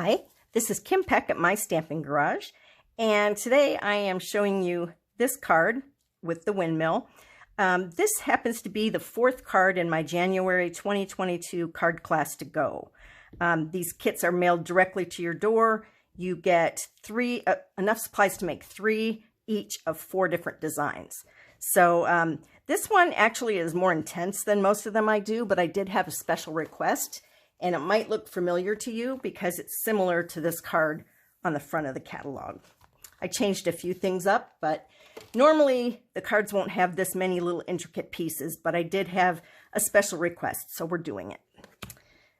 Hi, this is Kim Peck at My Stamping Garage, and today I am showing you this card with the windmill. This happens to be the fourth card in my January 2022 card class to go. These kits are mailed directly to your door. You get enough supplies to make 3 each of 4 different designs. So this one actually is more intense than most of them I do, but I did have a special request. And it might look familiar to you because it's similar to this card on the front of the catalog. I changed a few things up, but normally the cards won't have this many little intricate pieces, but I did have a special request, so we're doing it.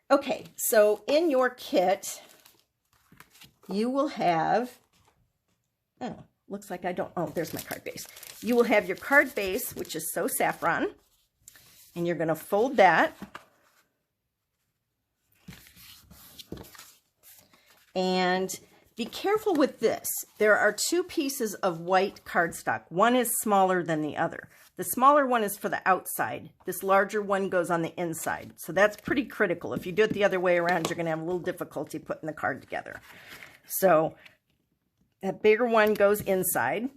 Okay, so in your kit, you will have, looks like I don't, there's my card base. You will have your card base, which is So Saffron, and you're going to fold that. And be careful with this. There are 2 pieces of white cardstock. One is smaller than the other. The smaller one is for the outside. This larger one goes on the inside. So that's pretty critical. If you do it the other way around, you're going to have a little difficulty putting the card together. So that bigger one goes inside.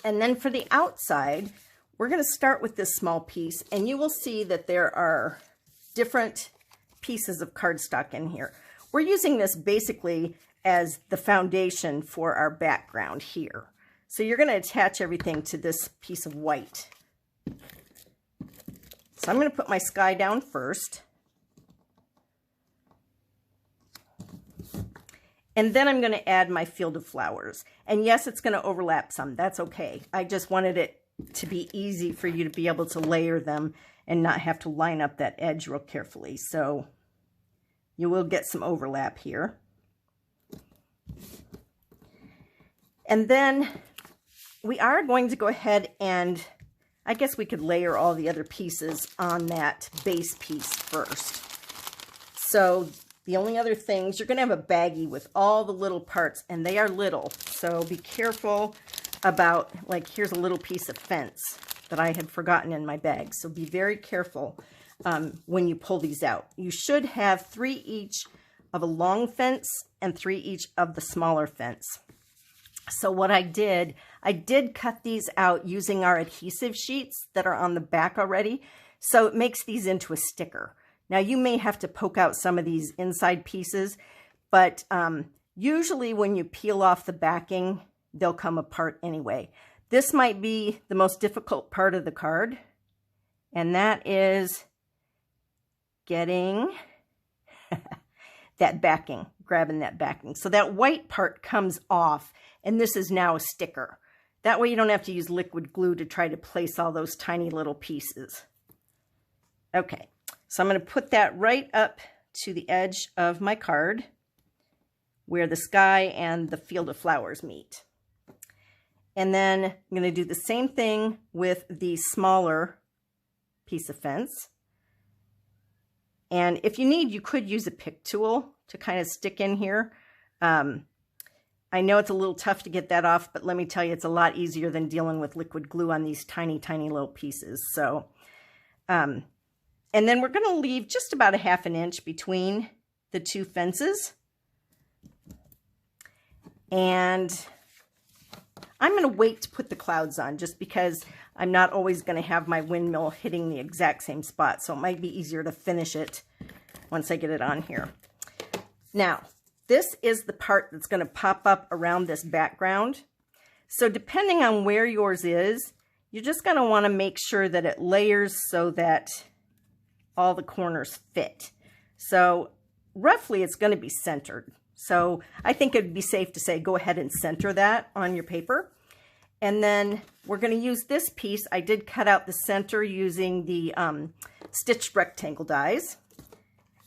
And then for the outside, we're going to start with this small piece. And you will see that there are different pieces of cardstock in here. We're using this basically as the foundation for our background here. So you're going to attach everything to this piece of white. So I'm going to put my sky down first. And then I'm going to add my field of flowers. And yes, it's going to overlap some. That's okay. I just wanted it to be easy for you to be able to layer them and not have to line up that edge real carefully. So you will get some overlap here. And then we are going to go ahead and, I guess we could layer all the other pieces on that base piece first. So the only other things, you're going to have a baggie with all the little parts, and they are little. So be careful about, like, here's a little piece of fence that I had forgotten in my bag. So be very careful when you pull these out. You should have 3 each of a long fence and 3 each of the smaller fence. So what I did cut these out using our adhesive sheets that are on the back already. So it makes these into a sticker. Now you may have to poke out some of these inside pieces, but usually when you peel off the backing, they'll come apart anyway. This might be the most difficult part of the card, and that is getting that backing, grabbing that backing. So that white part comes off, and this is now a sticker. That way you don't have to use liquid glue to try to place all those tiny little pieces. Okay, so I'm going to put that right up to the edge of my card where the sky and the field of flowers meet. And then I'm going to do the same thing with the smaller piece of fence. And if you need, you could use a pick tool to kind of stick in here. I know it's a little tough to get that off, but let me tell you, it's a lot easier than dealing with liquid glue on these tiny, tiny little pieces. So, and then we're going to leave just about a ½ an inch between the 2 fences. And I'm going to wait to put the clouds on just because I'm not always going to have my windmill hitting the exact same spot. So it might be easier to finish it once I get it on here. Now, this is the part that's going to pop up around this background. So depending on where yours is, you're just going to want to make sure that it layers so that all the corners fit. So roughly it's going to be centered. So I think it'd be safe to say go ahead and center that on your paper. And then we're going to use this piece. I did cut out the center using the stitched rectangle dies.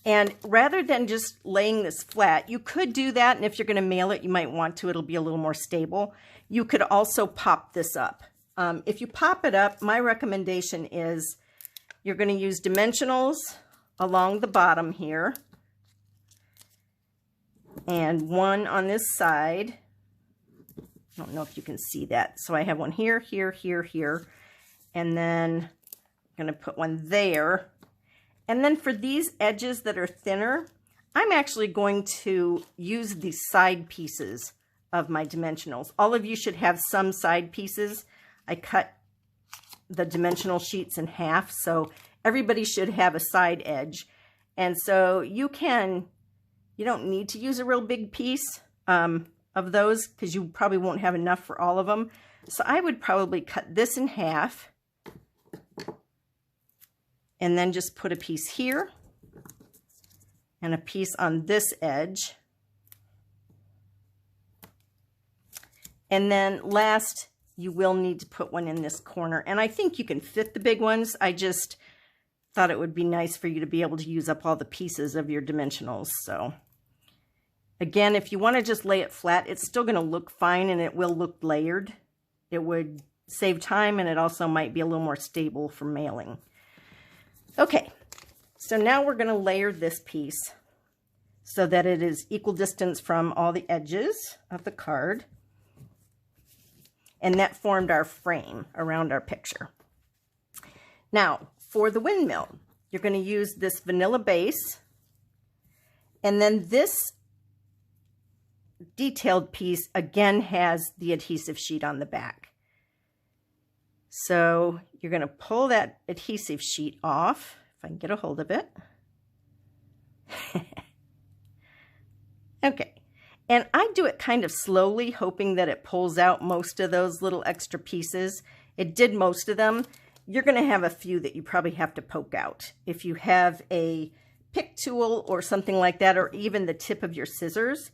And rather than just laying this flat, you could do that. And if you're going to mail it, you might want to. It'll be a little more stable. You could also pop this up. If you pop it up, my recommendation is you're going to use dimensionals along the bottom here. And one on this side. I don't know if you can see that. So I have one here, here, here, here. And then I'm going to put one there. And then for these edges that are thinner, I'm actually going to use the side pieces of my dimensionals. All of you should have some side pieces. I cut the dimensional sheets in half, so everybody should have a side edge. And so you don't need to use a real big piece of those because you probably won't have enough for all of them. So I would probably cut this in half and then just put a piece here and a piece on this edge. And then last, you will need to put one in this corner. And I think you can fit the big ones. I just thought it would be nice for you to be able to use up all the pieces of your dimensionals. So again, if you want to just lay it flat, it's still going to look fine and it will look layered. It would save time and it also might be a little more stable for mailing. Okay, so now we're going to layer this piece so that it is equal distance from all the edges of the card. And that formed our frame around our picture. Now, for the windmill, you're going to use this vanilla base. And then this detailed piece again has the adhesive sheet on the back. So you're going to pull that adhesive sheet off, if I can get a hold of it. Okay. And I do it kind of slowly, hoping that it pulls out most of those little extra pieces. It did most of them. You're going to have a few that you probably have to poke out. If you have a pick tool or something like that, or even the tip of your scissors.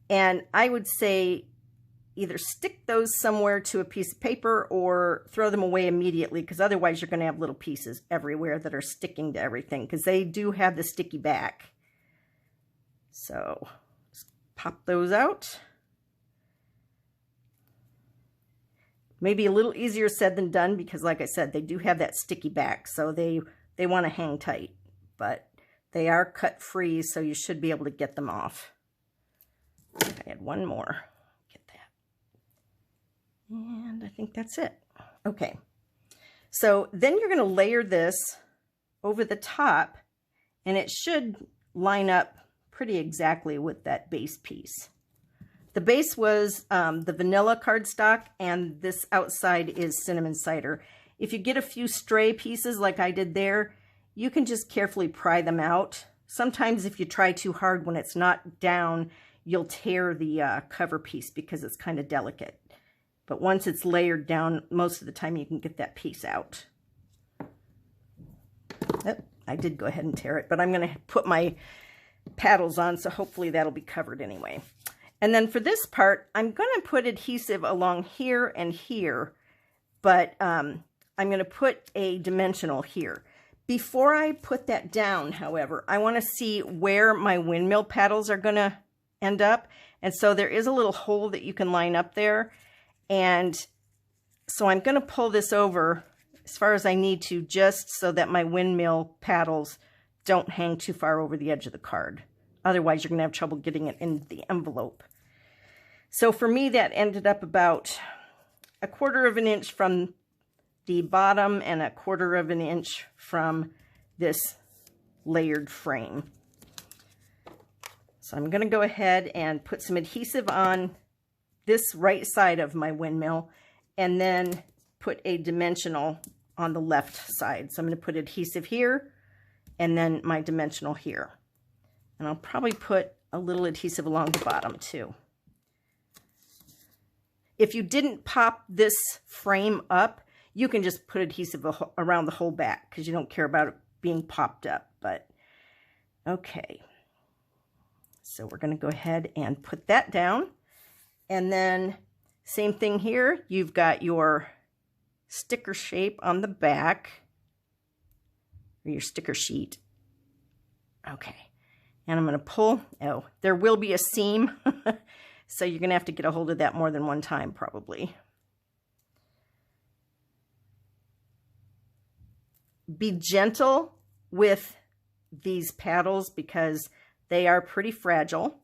And I would say either stick those somewhere to a piece of paper or throw them away immediately, because otherwise you're going to have little pieces everywhere that are sticking to everything, because they do have the sticky back. So pop those out. Maybe a little easier said than done because, like I said, they do have that sticky back, so they want to hang tight, but they are cut free, so you should be able to get them off. I had one more. Get that. And I think that's it. Okay. So then you're going to layer this over the top, and it should line up pretty exactly with that base piece. The base was the vanilla cardstock, and this outside is cinnamon cider. If you get a few stray pieces like I did there, you can just carefully pry them out. Sometimes if you try too hard when it's not down, you'll tear the cover piece because it's kind of delicate. But once it's layered down, most of the time you can get that piece out. Oh, I did go ahead and tear it, but I'm going to put my paddles on, so hopefully that'll be covered anyway. And then for this part, I'm going to put adhesive along here and here, but I'm going to put a dimensional here. Before I put that down, however, I want to see where my windmill paddles are going to end up. And so there is a little hole that you can line up there. And so I'm going to pull this over as far as I need to, just so that my windmill paddles don't hang too far over the edge of the card. Otherwise, you're going to have trouble getting it in the envelope. So for me, that ended up about 1/4 of an inch from the bottom and 1/4 of an inch from this layered frame. So I'm going to go ahead and put some adhesive on this right side of my windmill, and then put a dimensional on the left side. So I'm going to put adhesive here, and then my dimensional here. And I'll probably put a little adhesive along the bottom too. If you didn't pop this frame up, you can just put adhesive around the whole back because you don't care about it being popped up. But okay. So we're going to go ahead and put that down. And then same thing here. You've got your sticker shape on the back, or your sticker sheet. Okay. And I'm going to pull. Oh, there will be a seam. So you're going to have to get a hold of that more than one time probably. Be gentle with these paddles because they are pretty fragile.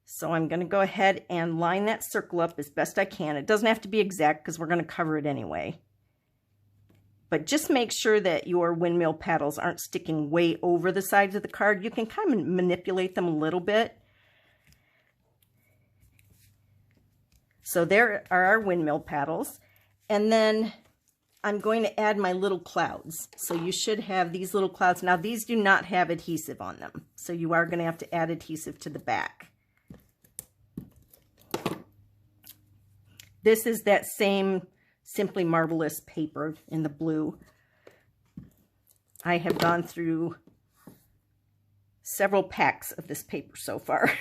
So I'm going to go ahead and line that circle up as best I can. It doesn't have to be exact because we're going to cover it anyway. But just make sure that your windmill paddles aren't sticking way over the sides of the card. You can kind of manipulate them a little bit. So there are our windmill paddles. And then I'm going to add my little clouds. So you should have these little clouds. Now these do not have adhesive on them. So you are going to have to add adhesive to the back. This is that same Simply Marvelous paper in the blue. I have gone through several packs of this paper so far.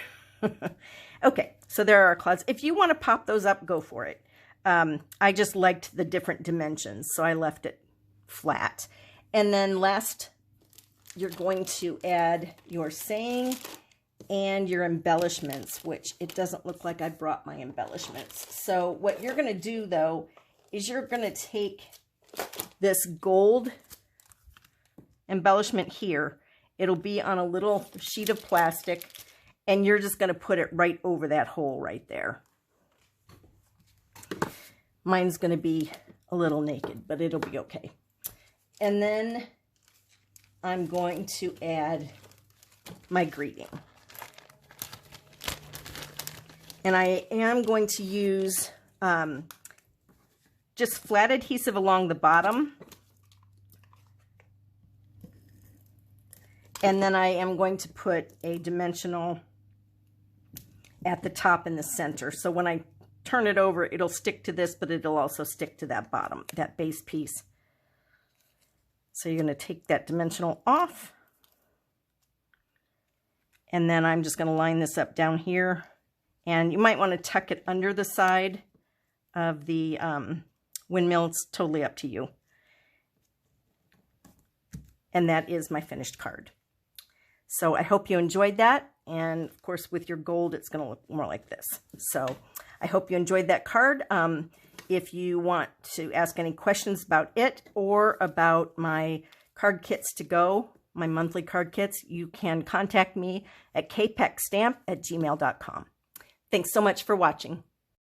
Okay, so there are our clouds. If you want to pop those up, go for it. I just liked the different dimensions, so I left it flat. And then last, you're going to add your saying and your embellishments, which it doesn't look like I brought my embellishments. So what you're going to do, though, is you're going to take this gold embellishment here. It'll be on a little sheet of plastic, and you're just going to put it right over that hole right there. Mine's going to be a little naked, but it'll be okay. And then I'm going to add my greeting. And I am going to use just flat adhesive along the bottom. And then I am going to put a dimensional at the top in the center. So when I turn it over, it'll stick to this, but it'll also stick to that bottom, that base piece. So you're going to take that dimensional off. And then I'm just going to line this up down here. And you might want to tuck it under the side of the windmill. It's totally up to you. And that is my finished card. So I hope you enjoyed that. And of course, with your gold, it's going to look more like this. So I hope you enjoyed that card. If you want to ask any questions about it or about my card kits to go, my monthly card kits, you can contact me at kpeckstamp@gmail.com. Thanks so much for watching.